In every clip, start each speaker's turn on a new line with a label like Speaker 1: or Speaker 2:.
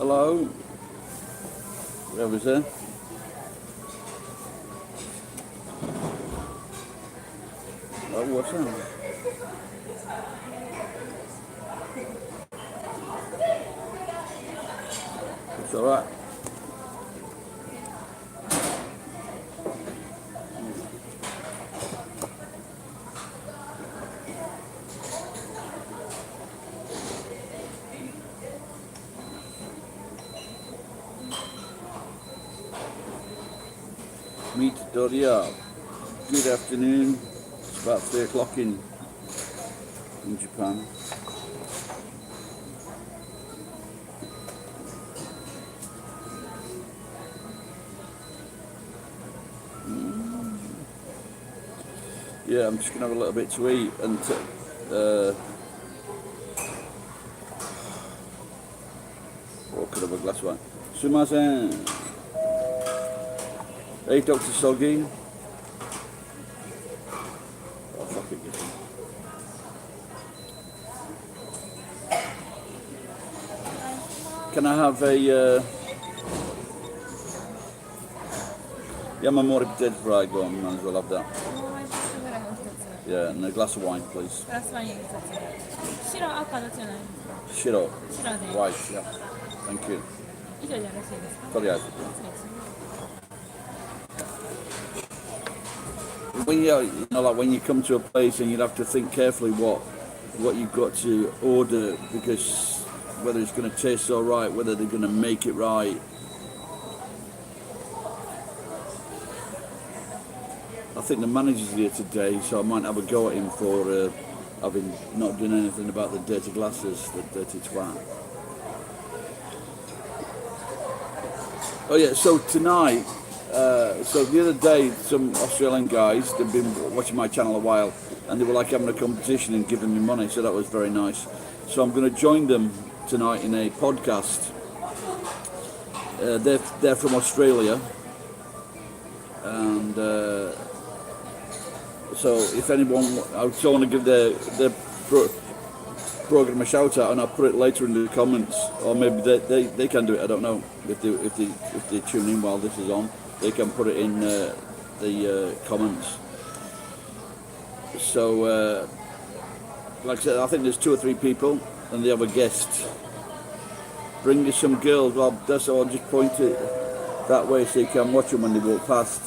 Speaker 1: Hello? Whoever's there? Oh, what's that? It's alright. Meet Doria. Good afternoon. It's about 3 o'clock in Japan. Yeah, I'm just going to have a little bit to eat and could have a glass of wine. Sumimasen. Hey, Dr. Sogi. Oh, fuck it, get him. Can I have a yamamori potato fry? Go on, might as well have that. Yeah, and a glass of wine, please. Shiro. White, yeah. Thank you. When when you come to a place and you'd have to think carefully what you've got to order, because whether it's going to taste all right, whether they're going to make it right. I think the manager's here today, so I might have a go at him for having not done anything about the dirty glasses, the dirty twat. Oh yeah, so tonight, so the other day, some Australian guys, they've been watching my channel a while, and they were like having a competition and giving me money, so that was very nice. So I'm going to join them tonight in a podcast. They're from Australia, and so if anyone, I would want to give their program a shout out, and I'll put it later in the comments, or maybe they can do it. I don't know if they tune in while this is on, they can put it in the comments. So like I said, I think there's 2 or 3 people, and they have a guest. Bring you some girls. Well, that's all. I'll just point it that way so you can watch them when they walk past.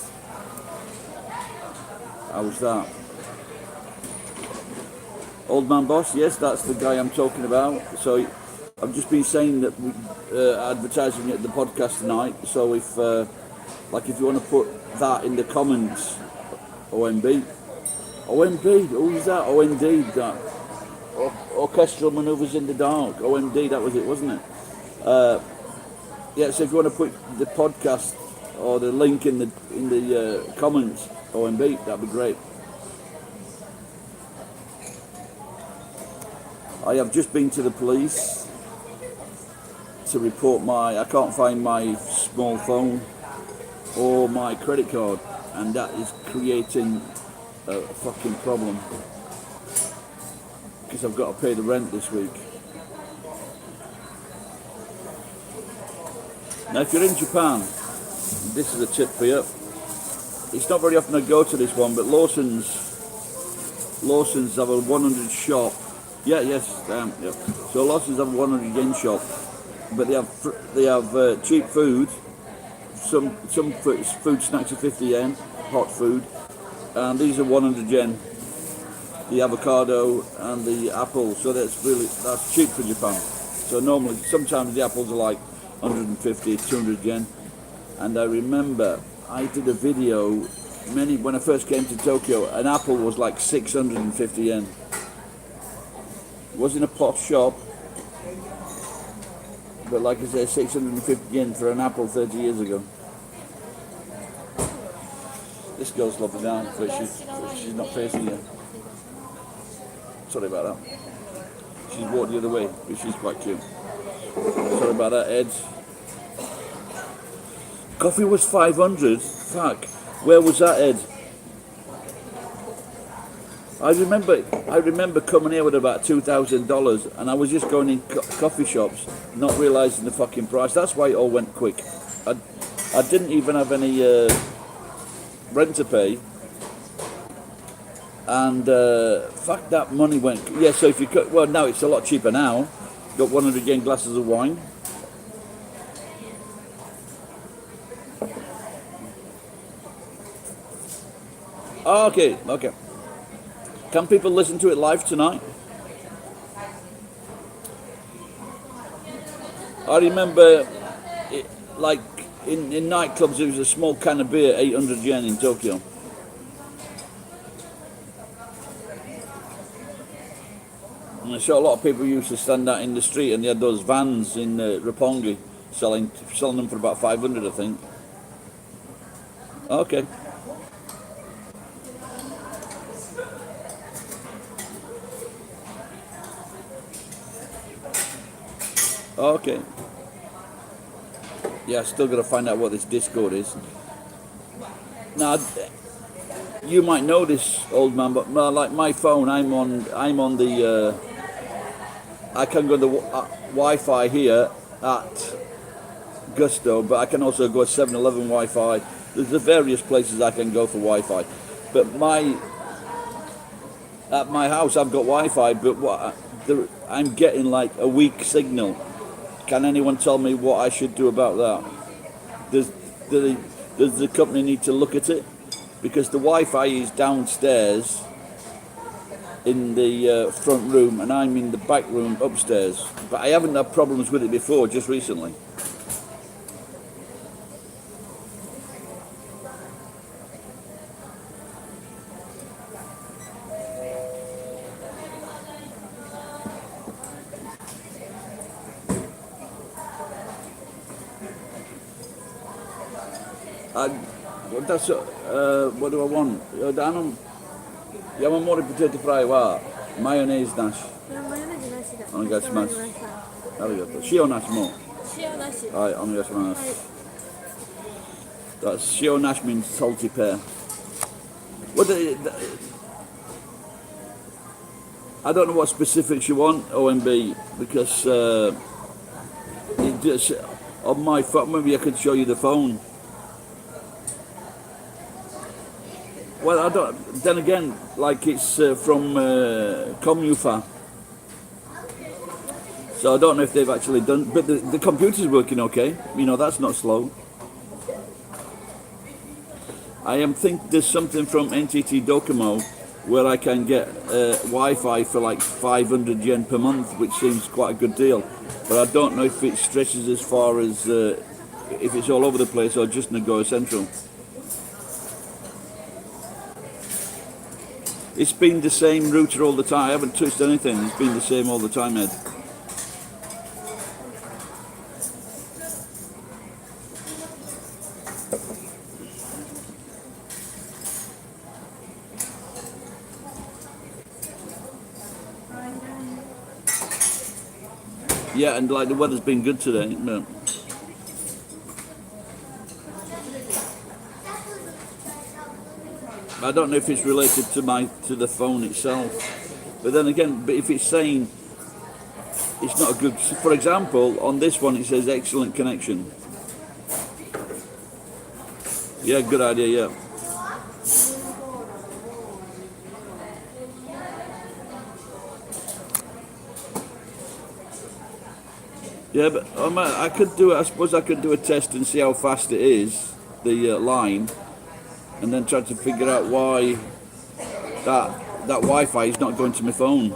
Speaker 1: How's that? Old Man Boss, yes, that's the guy I'm talking about. So I've just been saying that we're advertising at the podcast tonight. So if if you want to put that in the comments, OMB, who's that? OMD, that Orchestral Manoeuvres in the Dark. OMD, that was it, wasn't it? Yeah, so if you want to put the podcast or the link in the comments, OMB, that'd be great. I have just been to the police to report I can't find my small phone or my credit card, and that is creating a fucking problem because I've got to pay the rent this week. Now if you're in Japan, this is a tip for you. It's not very often I go to this one, but Lawson's have a 100 shop. Yeah, yes, yeah. So Lawson's have a 100 yen shop, but they have cheap food. Some food snacks are 50 yen, hot food, and these are 100 yen. The avocado and the apple, so that's cheap for Japan. So normally, sometimes the apples are like 150, 200 yen. And I remember I did a video when I first came to Tokyo, an apple was like 650 yen. It wasn't a posh shop, but like I say, 650 yen for an apple 30 years ago. This girl's lovely now, but she's not facing you. Sorry about that. She's walked the other way, but she's quite cute. Sorry about that, Ed. Coffee was 500? Fuck. Where was that, Ed? I remember coming here with about $2,000, and I was just going in coffee shops, not realising the fucking price. That's why it all went quick. I didn't even have any rent to pay, and fuck, that money went. Yeah, so if you cut, well, now it's a lot cheaper now. Got 100 yen glasses of wine. Oh, okay. Can people listen to it live tonight? I remember, like, in nightclubs, there was a small can of beer, 800 yen in Tokyo. And I saw a lot of people used to stand out in the street, and they had those vans in Roppongi selling them for about 500, I think. Okay. Okay. Yeah, I still got to find out what this Discord is. Now, you might know this, old man, but like my phone, I'm on the. I can go to the Wi-Fi here at Gusto, but I can also go to 7-Eleven Wi-Fi. There's the various places I can go for Wi-Fi, but at my house I've got Wi-Fi, but I'm getting like a weak signal. Can anyone tell me what I should do about that? Does the company need to look at it? Because the Wi-Fi is downstairs in the front room, and I'm in the back room upstairs. But I haven't had problems with it before, just recently. What do I want? Yamamori potato fry wa mayonnaise nashi. Onegaishimasu. Arigato. Shio nashi mo. Right, onegaishimasu. That's shio nashi means salty pear. I don't know what specifics you want, OMB, because it just, on my phone, maybe I could show you the phone. Well, I don't. Then again, like it's from Commufa, so I don't know if they've actually done. But the computer's working okay. You know, that's not slow. I think there's something from NTT Docomo where I can get Wi-Fi for like 500 yen per month, which seems quite a good deal. But I don't know if it stretches as far as if it's all over the place or just Nagoya Central. It's been the same router all the time. I haven't touched anything. It's been the same all the time, Ed. Yeah, and like the weather's been good today. No. I don't know if it's related to the phone itself, but then again, but if it's saying it's not a good, for example, on this one it says excellent connection. Yeah, good idea. Yeah. Yeah, but I could do it. I suppose I could do a test and see how fast it is, the line, and then try to figure out why that Wi-Fi is not going to my phone.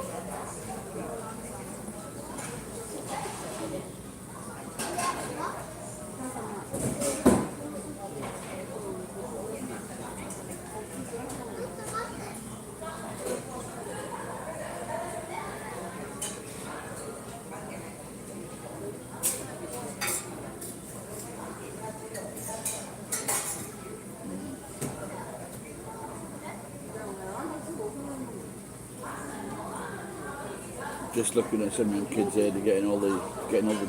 Speaker 1: Just looking at some young kids here, they're getting all the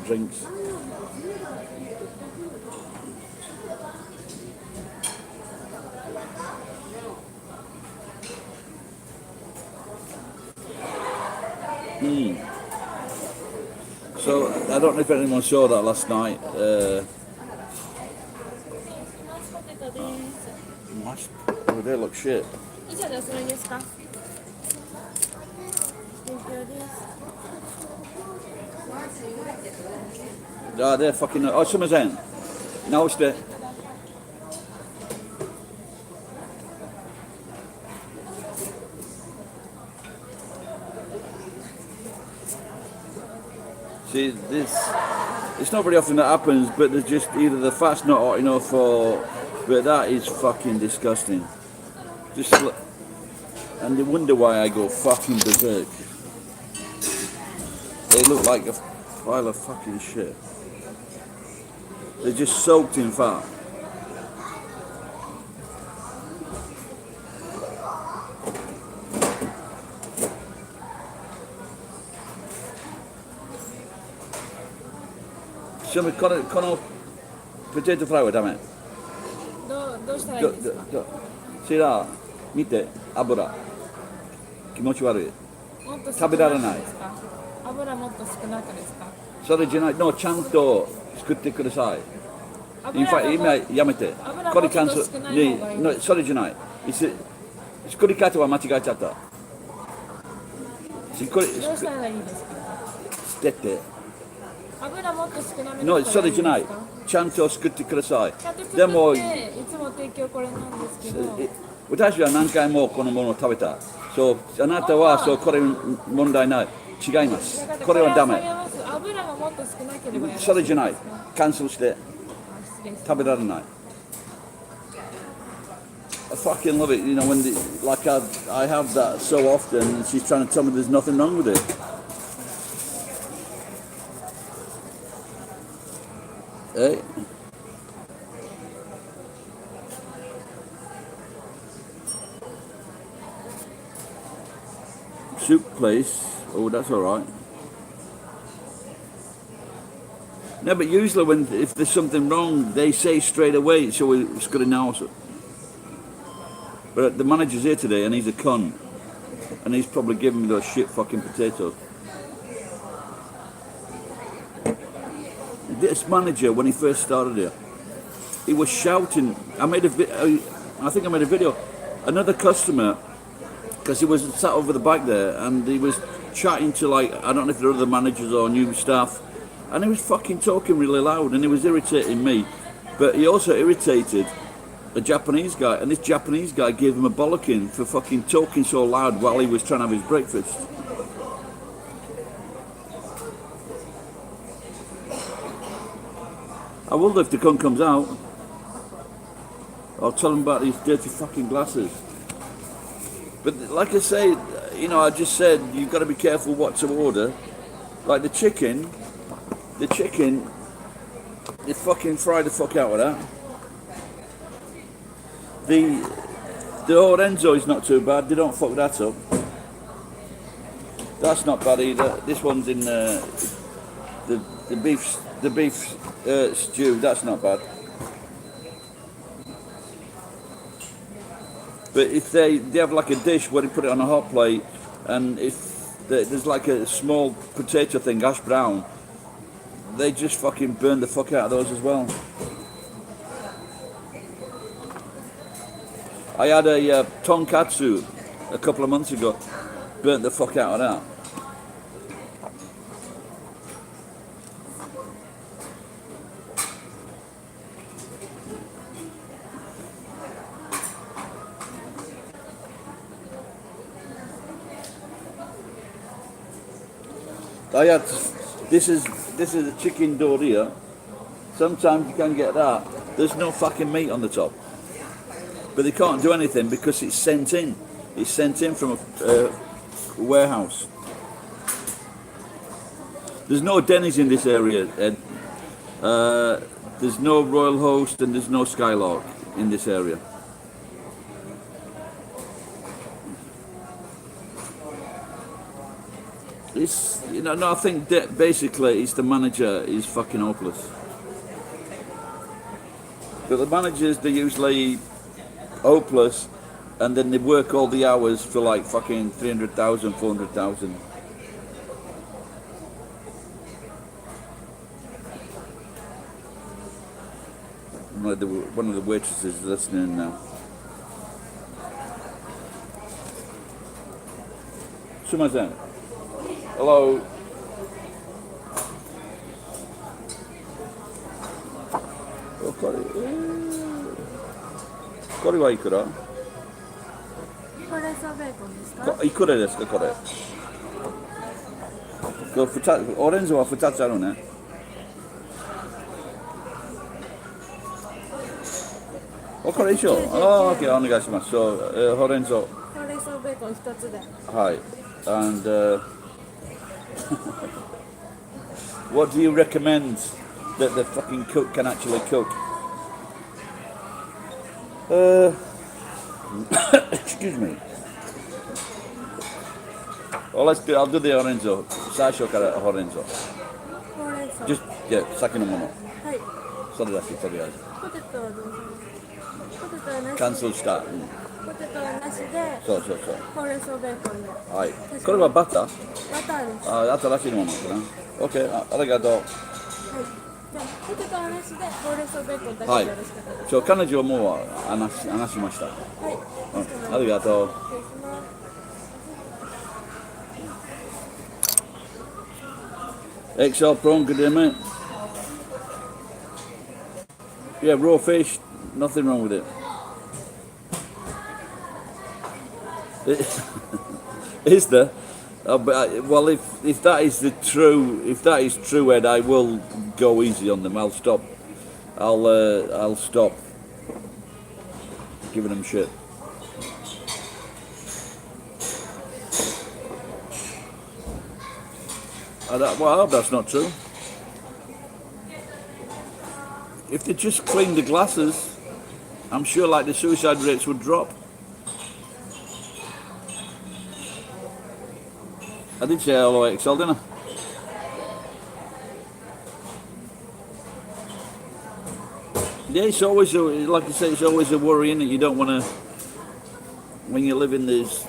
Speaker 1: drinks. So I don't know if anyone saw that last night. Oh, they look shit.
Speaker 2: 以上でおそろいですか？勉強です。
Speaker 1: Ah, they're fucking. Oh, someone's in. Now it's the. See, this. It's not very often that happens, but there's just either the fat's not hot enough or. But that is fucking disgusting. Just. And they wonder why I go fucking berserk. They look like a pile of fucking shit. They're just soaked in fat. Con potato fry はダメ。
Speaker 2: どうしたらいいですか？See
Speaker 1: that? 見て、油。気持ち悪い。
Speaker 2: もっと少
Speaker 1: 食べられない。
Speaker 2: ですか？油もっと少なくですか？
Speaker 1: それじゃない、のちゃんと作ってください。今やめて。これキャンセル。のそれじゃない。作り方は間違えちゃった。
Speaker 2: どうしたらいいですか？
Speaker 1: 捨てて。
Speaker 2: 油もっと少なめ
Speaker 1: の
Speaker 2: の
Speaker 1: それじゃない。ちゃんと作ってください。
Speaker 2: ちゃんと作って
Speaker 1: でも
Speaker 2: いつも提供これなんですけど、
Speaker 1: 私は何回もこのものを食べた。そうあなたはそうこれ問題ない。違います。これはダメ。
Speaker 2: 油がもっと少なければやる。
Speaker 1: それじゃない。キャンセルして食べられない。I fucking love it, you know, when like I have that so often, and she's trying to tell me there's nothing wrong with it. Hey? Soup place. Oh, that's all right. No, but usually if there's something wrong, they say straight away, so it's got to announce it. But the manager's here today, and he's a cunt, and he's probably giving me those shit fucking potatoes. This manager, when he first started here, he was shouting. I think I made a video. Another customer, because he was sat over the back there, and he was chatting to I don't know if they're other managers or new staff, and he was fucking talking really loud, and he was irritating me, but he also irritated a Japanese guy, and this Japanese guy gave him a bollocking for fucking talking so loud while he was trying to have his breakfast. I wonder if the cunt comes out. I'll tell him about these dirty fucking glasses. But like I say, you know, I just said you've got to be careful what to order. Like the chicken, they fucking fry the fuck out of that. The Orenzo is not too bad. They don't fuck that up. That's not bad either. This one's in the beef stew. That's not bad. But if they have like a dish where they put it on a hot plate, and if there's like a small potato thing, hash brown, they just fucking burn the fuck out of those as well. I had a tonkatsu a couple of months ago, burnt the fuck out of that. This is a chicken doria. Sometimes you can get that. There's no fucking meat on the top. But they can't do anything because it's sent in. It's sent in from a warehouse. There's no Denny's in this area, Ed. There's no Royal Host and there's no Skylark in this area. It's, you know, no, I think that basically it's the manager is fucking hopeless. But the managers, they're usually hopeless, and then they work all the hours for like fucking 300,000, 400,000. one of the waitresses is listening now. すいません。Hello. これはいくら？
Speaker 2: ほうれん草ベーコンですか？
Speaker 1: いくらですかこれ？オレンジは2つあるね。これ一緒。OK お願いします。ほうれん草。
Speaker 2: ほうれん草ベーコン1つで。
Speaker 1: はい。And what do you recommend that the fucking cook can actually cook? Excuse me. Well, I'll do the orenzo. 最初からオレンジ。
Speaker 2: ほうれん草。
Speaker 1: Just yeah, 先のもの。
Speaker 2: はい。
Speaker 1: それだけとりあえず。
Speaker 2: ポテトはどうぞ。ポテトはなし。
Speaker 1: キャンセルした。
Speaker 2: ポテトはなしで。
Speaker 1: そう。
Speaker 2: ほうれん草ベーコンで。
Speaker 1: はい。これはバター？
Speaker 2: バターです。
Speaker 1: 新しいものかな。OK、ありがとう。
Speaker 2: はい。じゃあポテトはなしでほうれん草ベーコンだけでよろしかったです。
Speaker 1: 彼女はもう話しました。
Speaker 2: はい。
Speaker 1: ありがとう。
Speaker 2: 失礼します。
Speaker 1: XL prawn, good day, mate. Yeah, raw fish, nothing wrong with it. Is there? Well, if that is true, Ed, I will go easy on them. I'll stop giving them shit. Well, I hope that's not true. If they just cleaned the glasses, I'm sure like the suicide rates would drop. I did say hello XL, didn't I? Yeah, it's always, like I say, it's always a worry, innit? You don't want to, when you live in this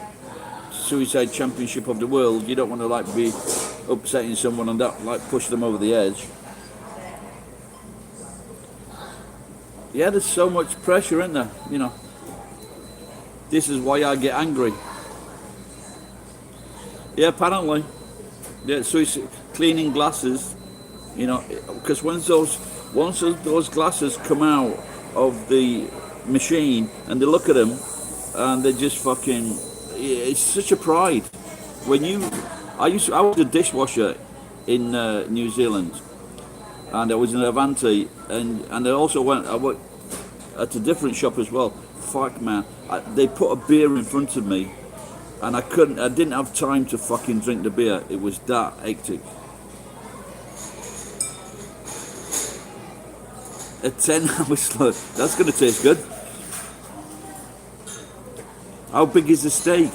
Speaker 1: suicide championship of the world, you don't want to like be upsetting someone and that like push them over the edge. Yeah, there's so much pressure, isn't there? You know, this is why I get angry. Yeah, apparently. Yeah, suicide, cleaning glasses, you know, because once those glasses come out of the machine and they look at them and they just fucking, it's such a pride. When I was a dishwasher in New Zealand, and I was in Avanti, and I also I worked at a different shop as well. Fuck man, they put a beer in front of me, and I didn't have time to fucking drink the beer. It was that hectic. A 10-hour slug, that's gonna taste good. How big is the steak?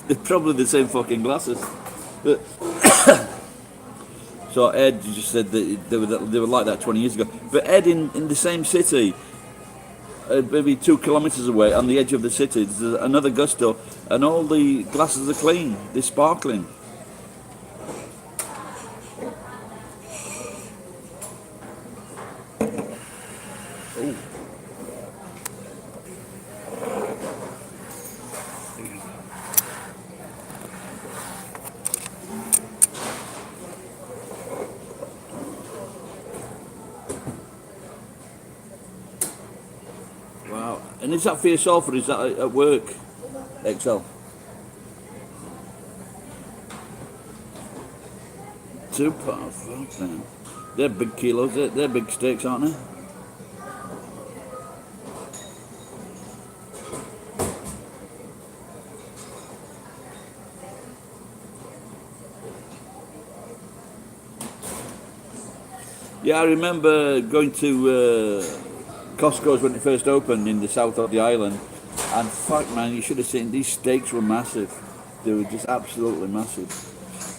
Speaker 1: They're probably the same fucking glasses. But so Ed just said that they were like that 20 years ago. But Ed, in the same city, maybe 2 kilometres away, on the edge of the city, there's another Gusto, and all the glasses are clean. They're sparkling. Oh. Wow. And is that for yourself or is that at work, XL? 2 pounds, fuck man. They're big kilos, they're big steaks, aren't they? Yeah, I remember going to Costco's when it first opened in the south of the island, and fuck man, you should have seen, these steaks were massive. They were just absolutely massive.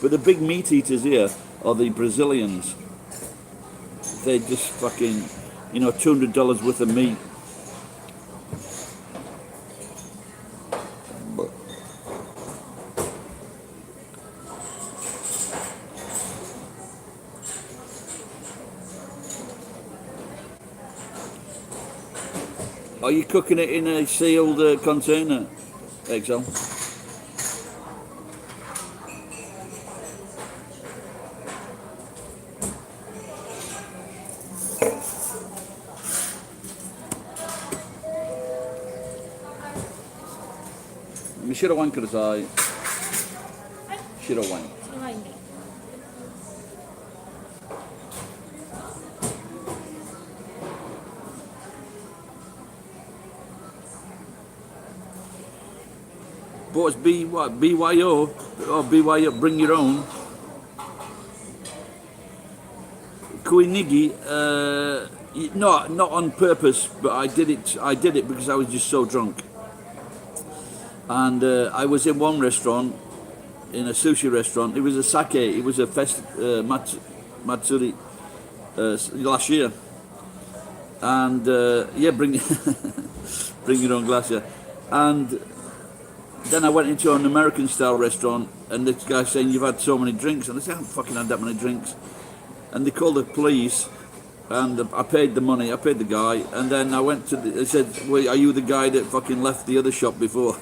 Speaker 1: But the big meat eaters here are the Brazilians. They just fucking, you know, $200 worth of meat. Are you cooking it in a sealed container, Excel? Shiro wine kudasai. Shiro wine.
Speaker 2: 白ワインで。
Speaker 1: But it's BYO or BYO, bring your own. Kuinigi, not on purpose, but I did it because I was just so drunk. And I was in one restaurant, in a sushi restaurant. It was a sake. It was a matsuri last year. And yeah, bring bring your own glass, yeah. And then I went into an American style restaurant, and this guy saying, "You've had so many drinks," and I said, "I haven't fucking had that many drinks." And they called the police, and I paid the money. I paid the guy, and then I went to. They said, "Well, are you the guy that fucking left the other shop before?"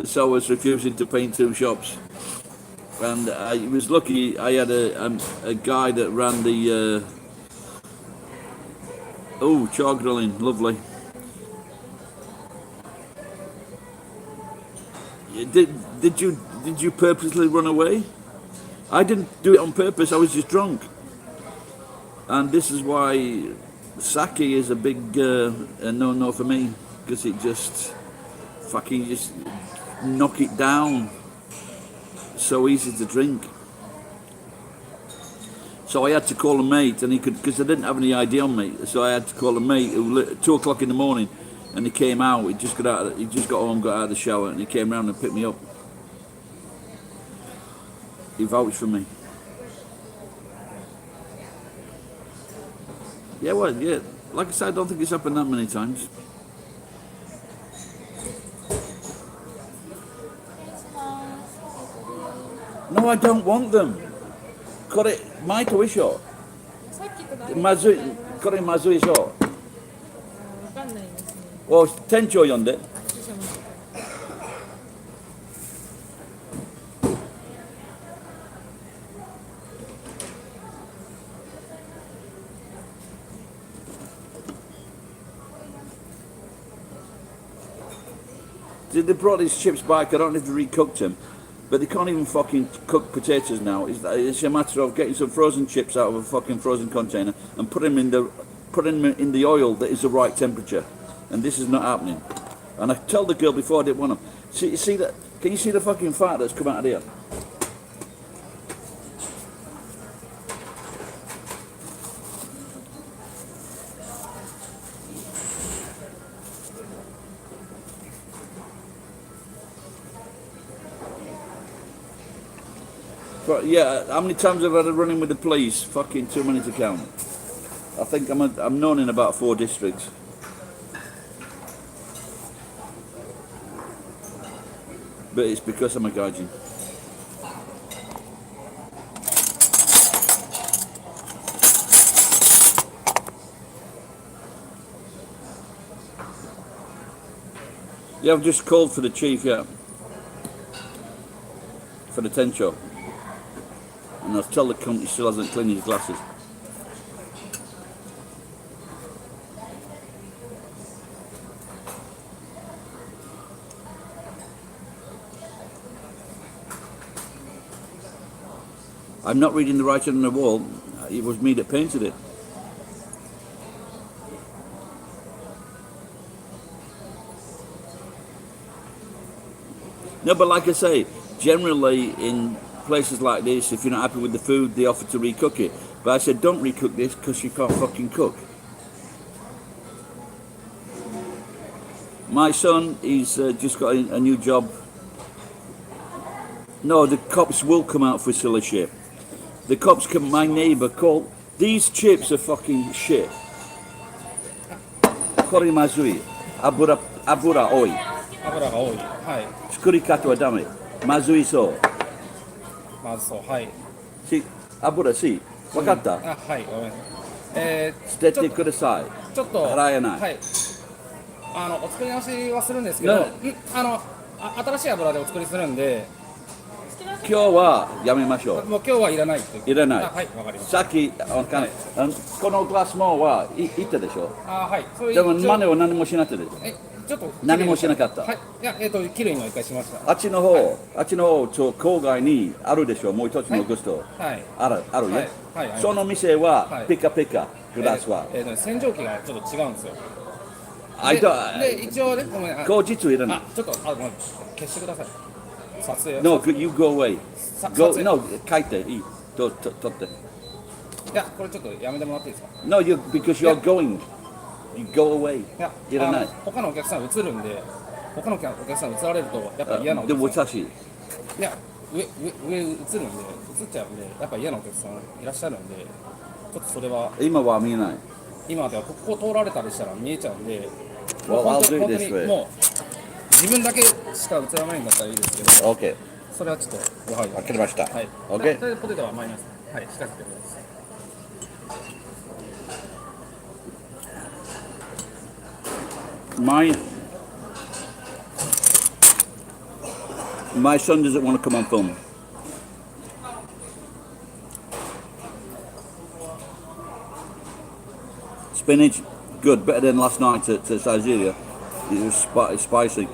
Speaker 1: So I was refusing to pay in two shops, and I was lucky. I had a guy that ran the char grilling, lovely. Did you purposely run away? I didn't do it on purpose. I was just drunk, and this is why sake is a big no for me, because it just knock it down. So easy to drink. So I had to call a mate, and he could, because I didn't have any ID on me. So I had to call a mate who 2 o'clock in the morning, and he came out. He just got home, got out of the shower, and he came round and picked me up. He vouched for me. Yeah, well, yeah. Like I said, I don't think it's happened that many times. No, I don't want them. これ、前と一緒。
Speaker 2: さっきと誰
Speaker 1: まずい、これまずいでしょ。
Speaker 2: わかんないですね。
Speaker 1: お、店長呼んで。
Speaker 2: 師匠も
Speaker 1: They brought these chips back. I don't know if they recooked them, but they can't even fucking cook potatoes now. It's a matter of getting some frozen chips out of a fucking frozen container and put them in the oil that is the right temperature. And this is not happening. And I told the girl before I didn't want them. See that? Can you see the fucking fat that's come out of here? But yeah, how many times have I had a run-in with the police? Fucking too many to count. I think I'm known in about 4 districts. But it's because I'm a gaijin. Yeah, I've just called for the chief, yeah. For the tencho. And I'll tell the cunt he still hasn't cleaned his glasses. I'm not reading the writing on the wall. It was me that painted it. No, but like I say, generally in places like this, if you're not happy with the food, they offer to recook it. But I said, don't recook this because you can't fucking cook. My son, he's just got a new job. No, the cops will come out for silly shit. The cops come, my neighbour called, these chips are fucking shit. Kore mazui. Abura oi.
Speaker 3: 油が多い。はい。
Speaker 1: 作り方はダメ。まずいそう。
Speaker 3: まずそう。はい。
Speaker 1: 油し、わかった？
Speaker 3: はい。ごめんなさい。
Speaker 1: 捨ててください。
Speaker 3: ちょっと
Speaker 1: 払えない。
Speaker 3: はい。お作り直しはするんですけど、
Speaker 1: ね
Speaker 3: 新しい油でお作りするんで、
Speaker 1: 今日はやめましょう。
Speaker 3: もう今日はいらないっていう。
Speaker 1: いらない
Speaker 3: あ、はい、わかりました。
Speaker 1: さっきこのグラスも言ったでしょ。
Speaker 3: はい。それ
Speaker 1: でも
Speaker 3: 一応
Speaker 1: マネは何もしなかったでしょ。
Speaker 3: ちょっと
Speaker 1: 何もしなかった
Speaker 3: はい。いや、綺麗には一回しました。
Speaker 1: あっちの方、郊外にあるでしょ。もう一つのグスト。
Speaker 3: はい。
Speaker 1: あるよ。
Speaker 3: はいはい
Speaker 1: その店は、
Speaker 3: はい
Speaker 1: ピカピカグラスは。
Speaker 3: 洗浄機がちょっと違うんですよ。
Speaker 1: あいた
Speaker 3: で一応ね、ごめん。
Speaker 1: 後日いらない。
Speaker 3: ちょっとごめん、消してください。撮影。
Speaker 1: No, you go away.
Speaker 3: 撮影
Speaker 1: No, 書いていい。取って。
Speaker 3: いや、これちょっとやめてもらっていいですか。
Speaker 1: No, because you're going. You go away.
Speaker 3: いや、
Speaker 1: いらない。
Speaker 3: 他のお客さん映るんで、他のお客さん映られるとやっぱ嫌なお
Speaker 1: で
Speaker 3: 客さん。
Speaker 1: も私、
Speaker 3: いや、上映るんで、映っちゃうんで、やっぱ嫌なお客さんいらっしゃるんで、ちょっとそれは
Speaker 1: 今は見えない。
Speaker 3: 今ではここ通られたりしたら見えちゃうんで、
Speaker 1: Well,
Speaker 3: 本
Speaker 1: I'll
Speaker 3: 当
Speaker 1: do
Speaker 3: 本当
Speaker 1: this
Speaker 3: に
Speaker 1: way.
Speaker 3: もう自分だけしか映らないんだったらいいですけど、
Speaker 1: OK。
Speaker 3: それはちょっとご配慮。
Speaker 1: わかりました。
Speaker 3: はい。
Speaker 1: OK。
Speaker 3: でポテトはマイナス。はい、仕掛けてください。
Speaker 1: My son doesn't want to come on film. Spinach, good, better than last night at Siberia. It was spicy.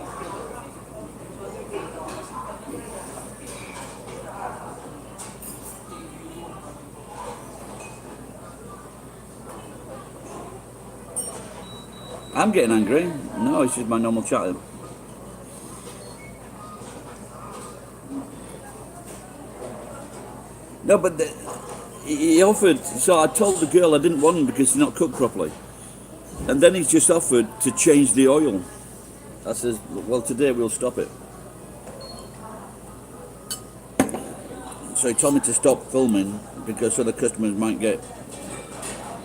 Speaker 1: I'm getting angry. No, it's just my normal chatting. No, but he offered, so I told the girl I didn't want him because it's not cooked properly. And then he's just offered to change the oil. I says, well, today we'll stop it. So he told me to stop filming because other customers might get,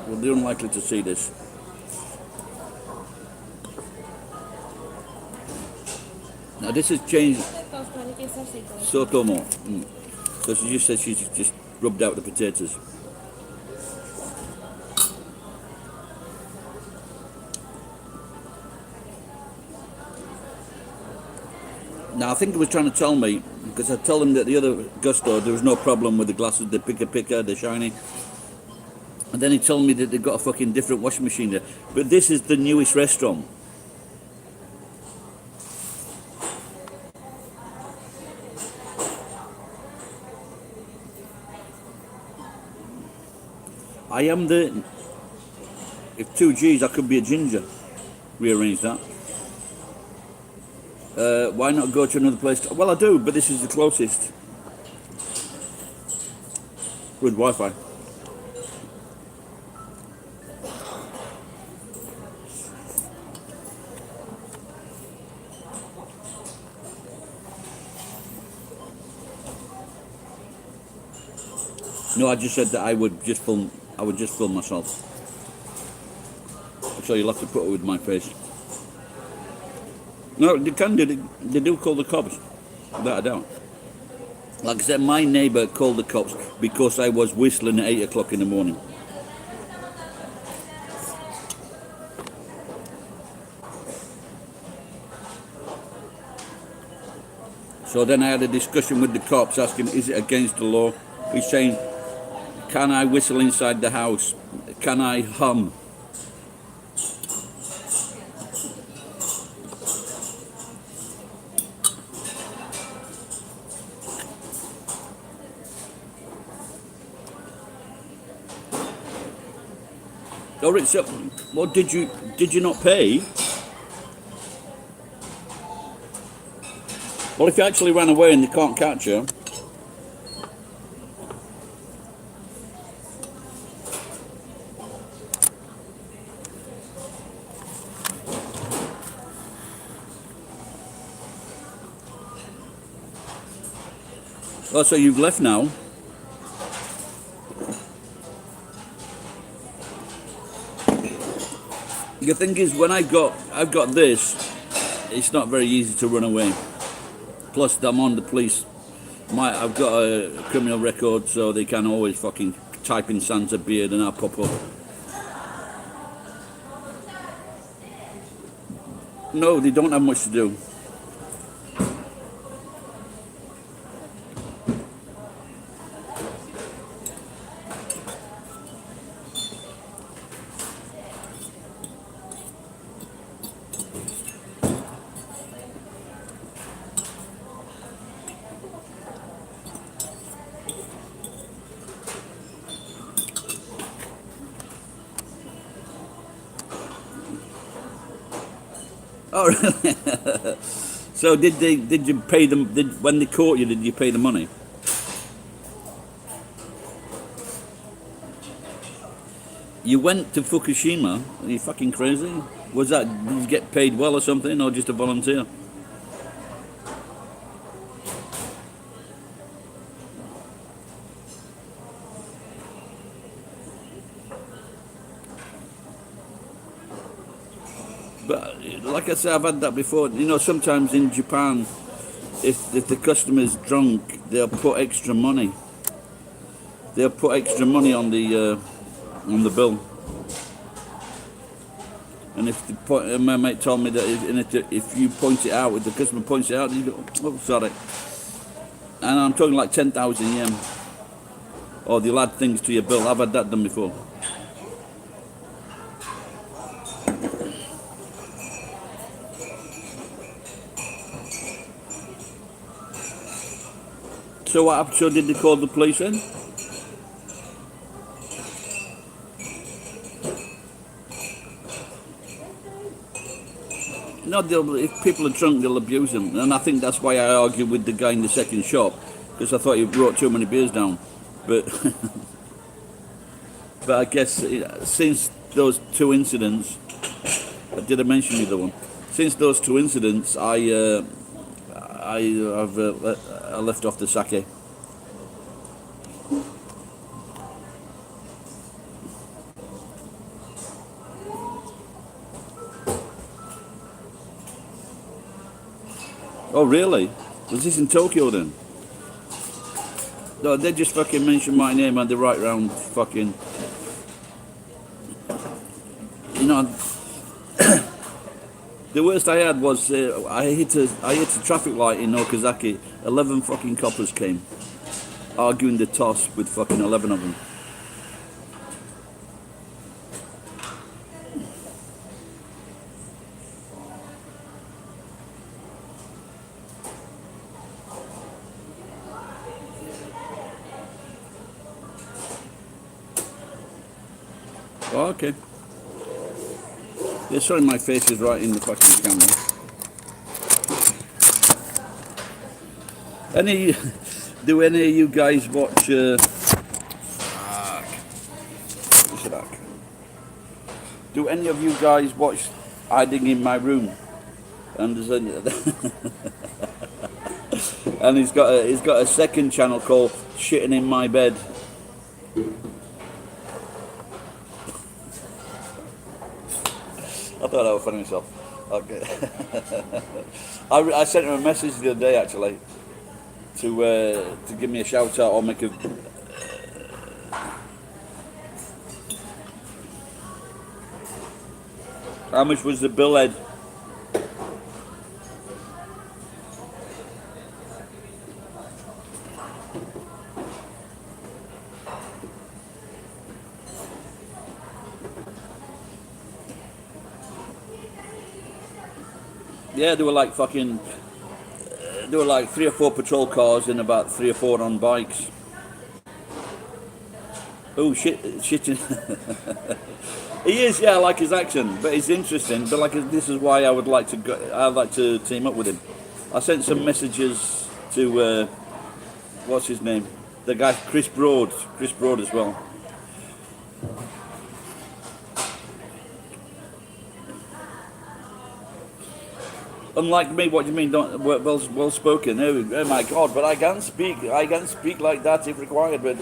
Speaker 1: well, they're unlikely to see this. Now this has changed
Speaker 2: トーストに消させていただきます。
Speaker 1: so more. So she just said she's just rubbed out the potatoes. Now I think he was trying to tell me, because I told him that the other gusto there was no problem with the glasses, the picker, the shiny. And then he told me that they've got a fucking different washing machine there. But this is the newest restaurant. I am the... If 2Gs, I could be a ginger. Rearrange that. Why not go to another place? Well, I do, but this is the closest. With Wi-Fi. No, I just said that I would just film myself. So you'll have to put it with my face. No, they do call the cops. That I don't. Like I said, my neighbour called the cops because I was whistling at 8 o'clock in the morning. So then I had a discussion with the cops asking, is it against the law? He's saying, can I whistle inside the house? Can I hum? Oh, Rich, so, well, did you not pay? Well, if you actually ran away and they can't catch you, oh, so you've left now. The thing is, when I've got this, it's not very easy to run away. Plus, I'm on the police. I've got a criminal record, so they can always fucking type in Santa beard and I'll pop up. No, they don't have much to do. Oh, really? So did you pay them? When they caught you, did you pay the money? You went to Fukushima? Are you fucking crazy? Was that, did you get paid well or something, or just a volunteer? But like I said, I've had that before. You know, sometimes in Japan, if the customer's drunk, they'll put extra money. They'll put extra money on the bill. And if my mate told me that if you point it out, if the customer points it out, you go, oh, sorry. And I'm talking like 10,000 yen. Or they'll add things to your bill. I've had that done before. So what happened? So did they call the police in? No, if people are drunk, they'll abuse them. And I think that's why I argued with the guy in the second shop, because I thought he brought too many beers down. But but I guess since those two incidents, did I mention the other one? Since those two incidents, I left off the sake. Oh really? Was this in Tokyo then? No, they just fucking mentioned my name and they right round fucking. You know, the worst I had was I hit a traffic light in Okazaki. 11 fucking coppers came, arguing the toss with fucking 11 of them. Oh, okay. Yeah, sorry, my face is right in the fucking camera. Do any of you guys watch? Do any of you guys watch Hiding in My Room? And there's and he's got a second channel called Shitting in My Bed. I thought I was funny myself. Okay. I sent him a message the other day actually to give me a shout out or make a. How much was the bill, Ed? Yeah, there were like fucking. There were like 3 or 4 patrol cars and about 3 or 4 on bikes. Oh shit! He is, yeah. I like his accent, but it's interesting. But like, this is why I would like to go. I'd like to team up with him. I sent some messages to what's his name? The guy Chris Broad as well. Unlike me, what do you mean? Well spoken? Oh my God! But I can speak like that if required. But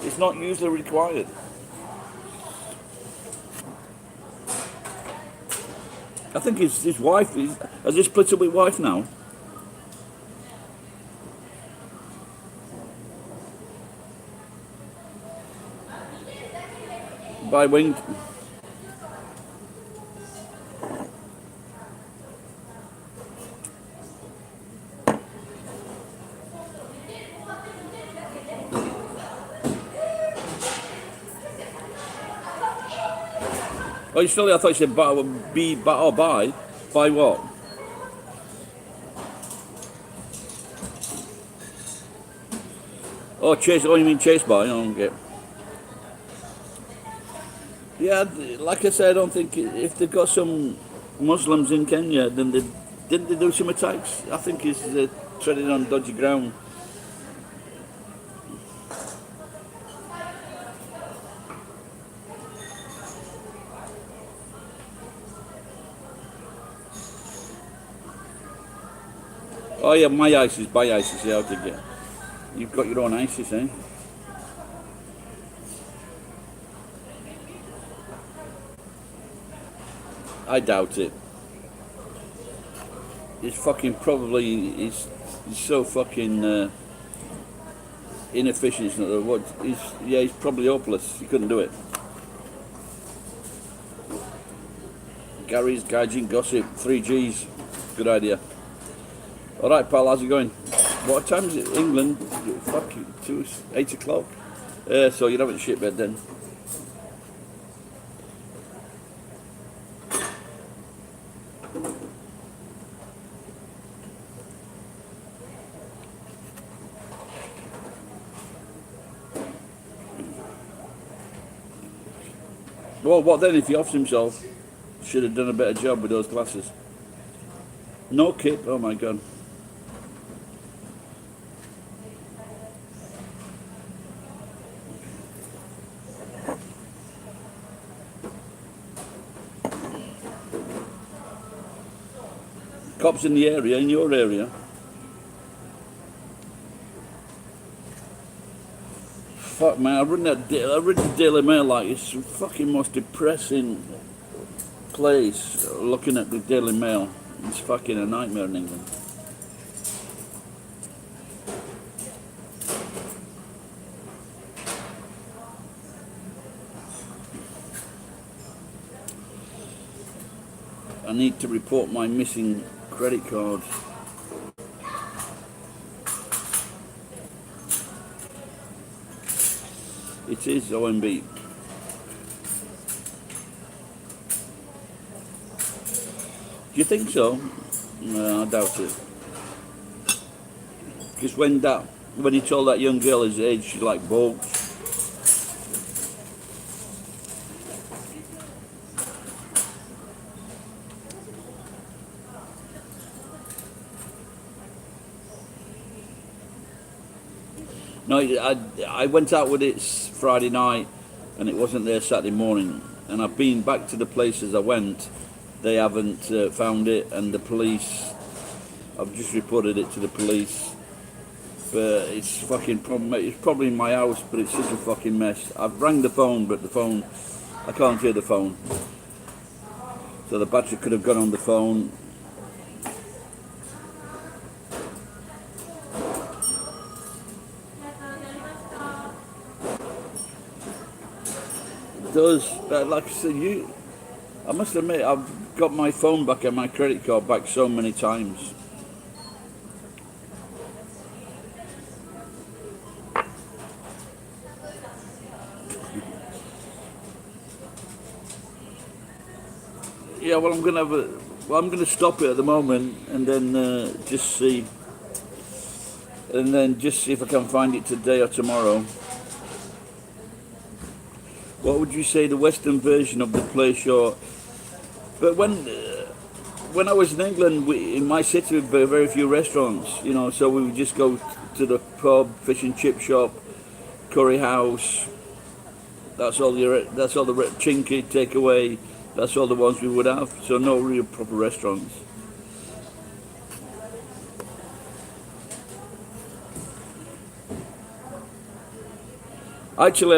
Speaker 1: it's not usually required. I think his wife has he split up with wife now. By wing. Oh, you still? I thought you said buy, buy. Buy what? Oh, chase. Oh, you mean chase buy? Oh, okay. Yeah, like I said, I don't think if they've got some Muslims in Kenya, then didn't they do some attacks? I think it's treading on dodgy ground. Oh yeah, my ISIS, buy ISIS. Yeah, okay, yeah. You've got your own ISIS, eh? I doubt it. It's fucking probably he's so fucking inefficient. It's not what he's probably hopeless. He couldn't do it. Gary's Gaijin Gossip, 3Gs. Good idea. Alright pal, how's it going? What time is it? England? Fuck you, 8 o'clock? So you're having a shit bed then. Well, what then if he offs himself? Should have done a better job with those glasses. No kit, oh my god. Cops in the area, in your area. Fuck man, I read the Daily Mail like it's the fucking most depressing place. Looking at the Daily Mail, it's fucking a nightmare in England. I need to report my missing credit card. It is OMB. Do you think so? No, I doubt it. Because when he told that young girl his age, she like balked. No, I went out with it Friday night and it wasn't there Saturday morning. And I've been back to the places I went. They haven't found it, and the police, I've just reported it to the police. But it's fucking problem. It's probably in my house, but it's such a fucking mess. I've rang the phone, but the phone, I can't hear the phone. So the battery could have gone on the phone. Does like I said, I must admit I've got my phone back and my credit card back so many times. Yeah, well I'm gonna stop it at the moment and then just see if I can find it today or tomorrow. What would you say the Western version of the place you're... But when I was in England, in my city, there were very few restaurants, you know, so we would just go to the pub, fish and chip shop, curry house. That's all the chinky takeaway. That's all the ones we would have. So no real proper restaurants. Actually,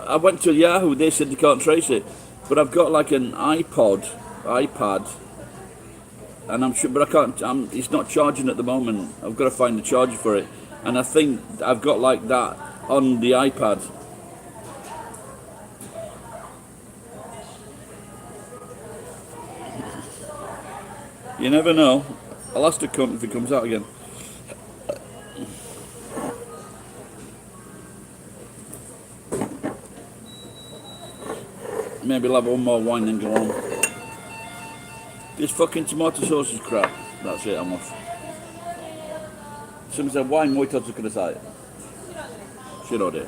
Speaker 1: I went to Yahoo. They said you can't trace it, but I've got like an iPad, and I'm sure, but I can't. It's not charging at the moment. I've got to find the charger for it, and I think I've got like that on the iPad. You never know. I'll ask the cunt if it comes out again. Maybe I'll have one more wine and go on. This fucking tomato sauce is crap. That's it, I'm off. Som säger wine muito tu kunde säga. Shit det.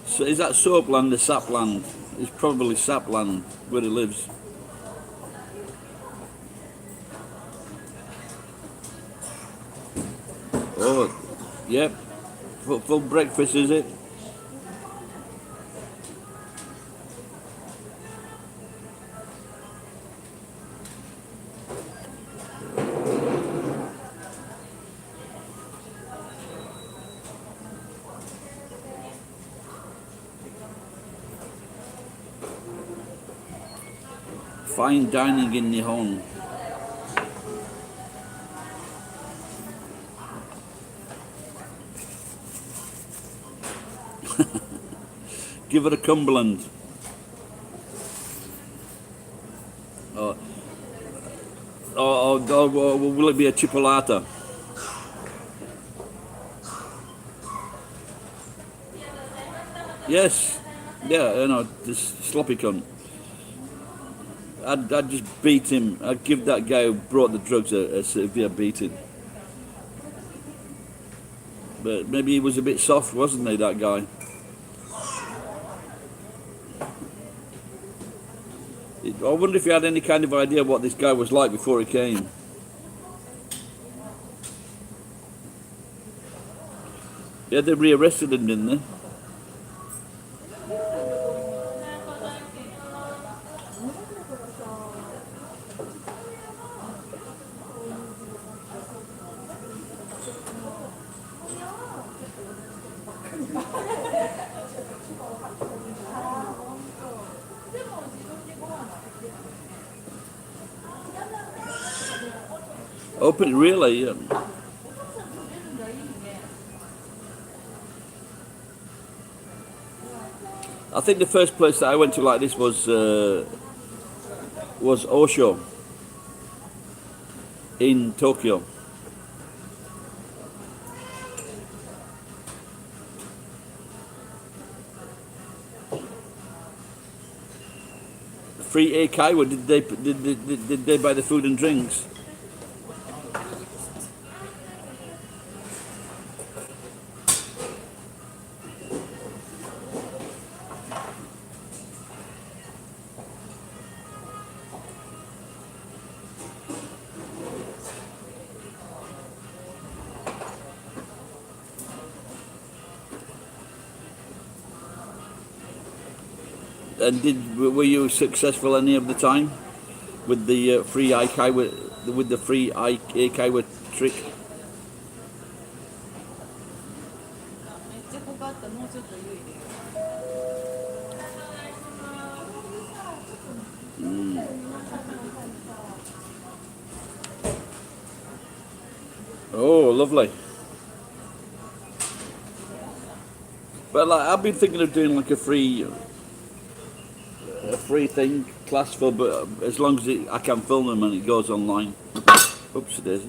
Speaker 1: So is that Soapland the Sapland? It's probably Sapland where he lives. Oh, yep. Full breakfast, is it? Fine dining in Nihon. Give it a Cumberland. Or will it be a chipolata? Yes. Yeah, you know, this sloppy cunt. I'd just beat him. I'd give that guy who brought the drugs a severe beating. But maybe he was a bit soft, wasn't he, that guy? I wonder if he had any kind of idea what this guy was like before he came. Yeah, they rearrested him, didn't they? Open, really? I think the first place that I went to like this was Osho in Tokyo. Free Eikaiwa, did they buy the food and drinks? And were you successful any of the time with the free Eikaiwa, with the free Eikaiwa trick? Oh, lovely. But like, I've been thinking of doing like a free thing, class for, but as long as I can film them and it goes online. Oops, daisy.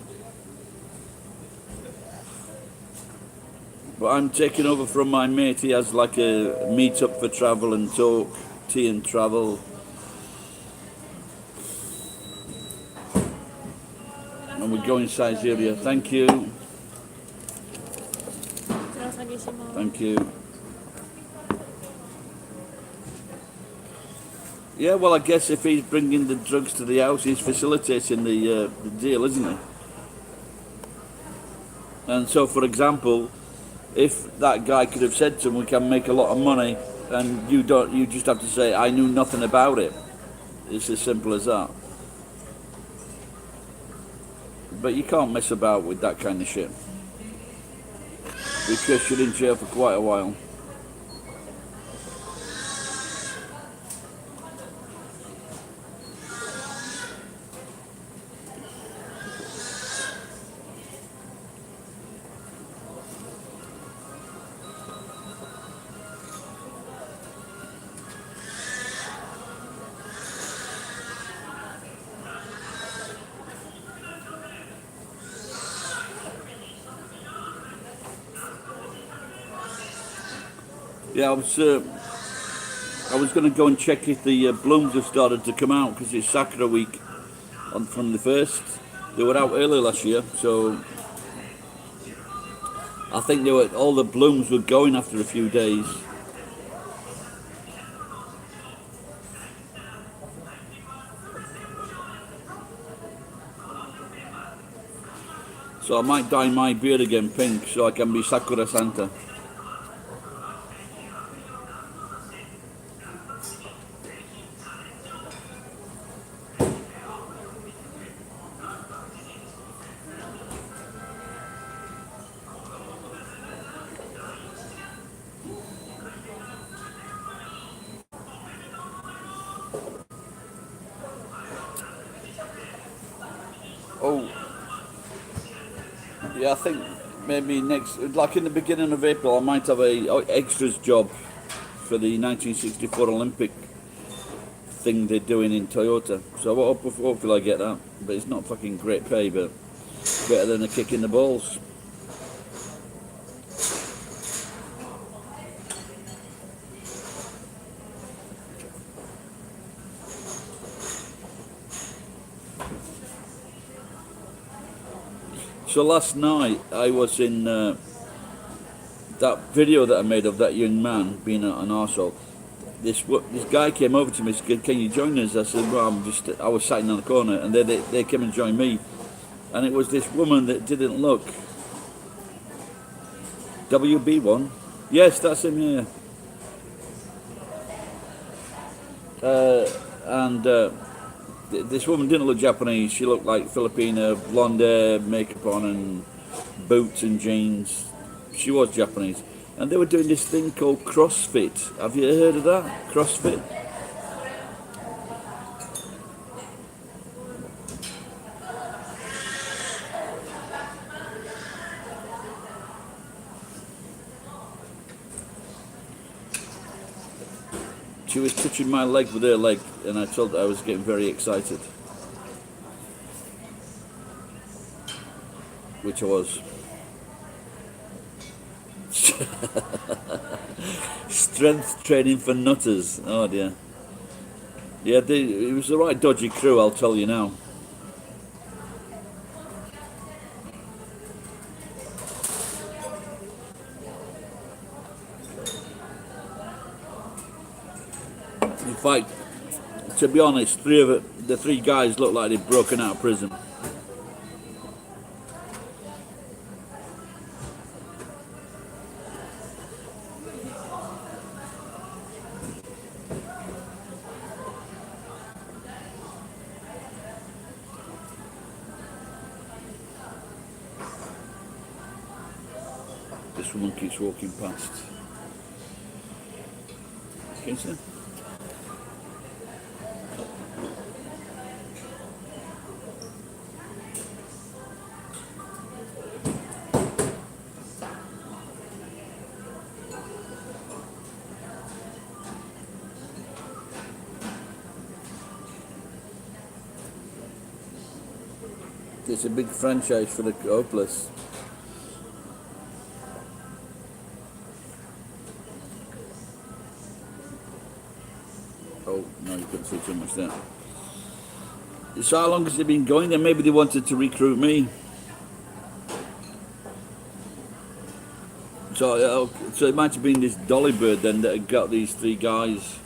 Speaker 1: But I'm taking over from my mate. He has like a meet-up for travel and talk, tea and travel. And we go inside Siberia. Thank you. Thank you. Yeah, well, I guess if he's bringing the drugs to the house, he's facilitating the deal, isn't he? And so, for example, if that guy could have said to him, "We can make a lot of money," and you don't, you just have to say, "I knew nothing about it." It's as simple as that. But you can't mess about with that kind of shit, because you're in jail for quite a while. Yeah, I was going to go and check if the blooms have started to come out because it's Sakura week from the 1st. They were out early last year, so I think all the blooms were going after a few days. So I might dye my beard again pink so I can be Sakura Santa. Oh, yeah, I think maybe like in the beginning of April, I might have a extras job for the 1964 Olympic thing they're doing in Toyota. So hopefully I get that. But it's not fucking great pay, but better than a kick in the balls. So last night I was in that video that I made of that young man being an arsehole. This guy came over to me and said, "Can you join us?" I said, "Well, I was sitting on the corner," and they came and joined me, and it was this woman that didn't look. WB1, yes, that's him here. And this woman didn't look Japanese. She looked like Filipina, blonde hair, makeup on, and boots and jeans. She was Japanese. And they were doing this thing called CrossFit. Have you heard of that? CrossFit? She was touching my leg with her leg, and I told her I was getting very excited. Which I was. Strength training for nutters. Oh dear. Yeah, it was the right dodgy crew, I'll tell you now. In fact, to be honest, the three guys looked like they'd broken out of prison. This woman keeps walking past. Can you see? It's a big franchise for the hopeless. Oh, no, you couldn't see too much there. So how long has it been going then? Maybe they wanted to recruit me. So it might have been this dolly bird then that had got these three guys.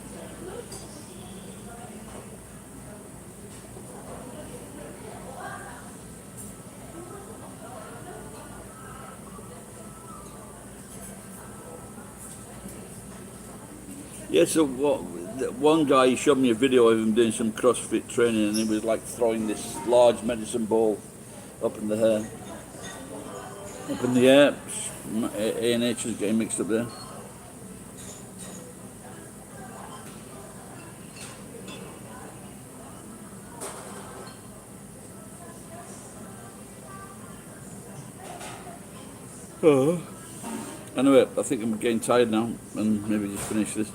Speaker 1: Yeah, so one guy showed me a video of him doing some CrossFit training, and he was like throwing this large medicine ball up in the air. A&H is getting mixed up there. Oh. Anyway, I think I'm getting tired now, and maybe just finish this.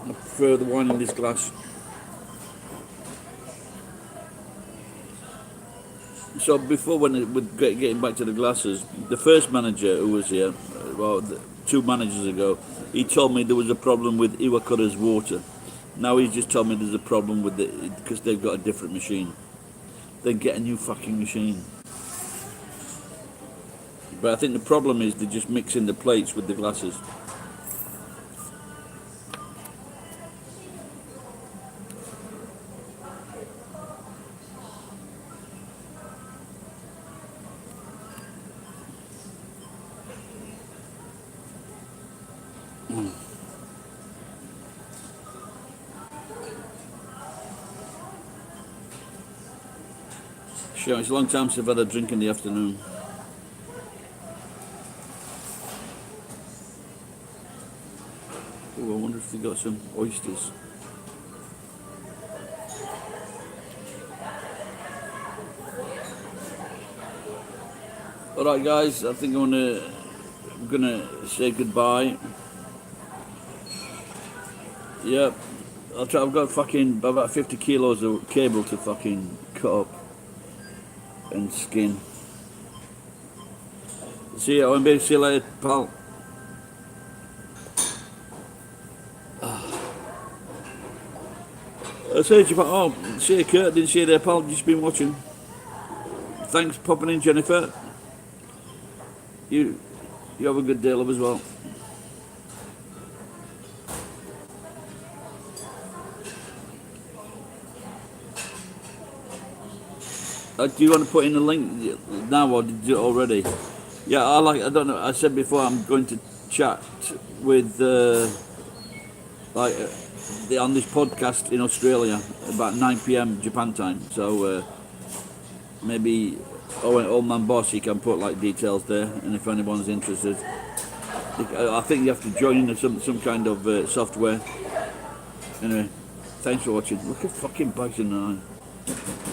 Speaker 1: I prefer the wine in this glass. So So before, getting back to the glasses, the first manager who was here, well, 2 managers ago, he told me there was a problem with Iwakura's water. Now he's just told me there's a problem with it because they've got a different machine. Then get a new fucking machine. But I think the problem is they're just mixing the plates with the glasses. Sure, it's a long time since I've had a drink in the afternoon. Oh, I wonder if they got some oysters. Alright guys, I think I'm gonna say goodbye. Yep. I've got fucking about 50 kilos of cable to fucking cut up and skin. See you, OMB, see you later, pal. I said to you, oh, see you, Kurt, didn't see you there, pal, just been watching. Thanks for popping in, Jennifer. You have a good day, love, as well. Do you want to put in the link now, or did you do it already? Yeah, I don't know. I said before I'm going to chat with on this podcast in Australia about 9 p.m. Japan time. So maybe Old Man Boss, he can put like details there, and if anyone's interested, I think you have to join some kind of software. Anyway, thanks for watching. Look at fucking bugs in the eye.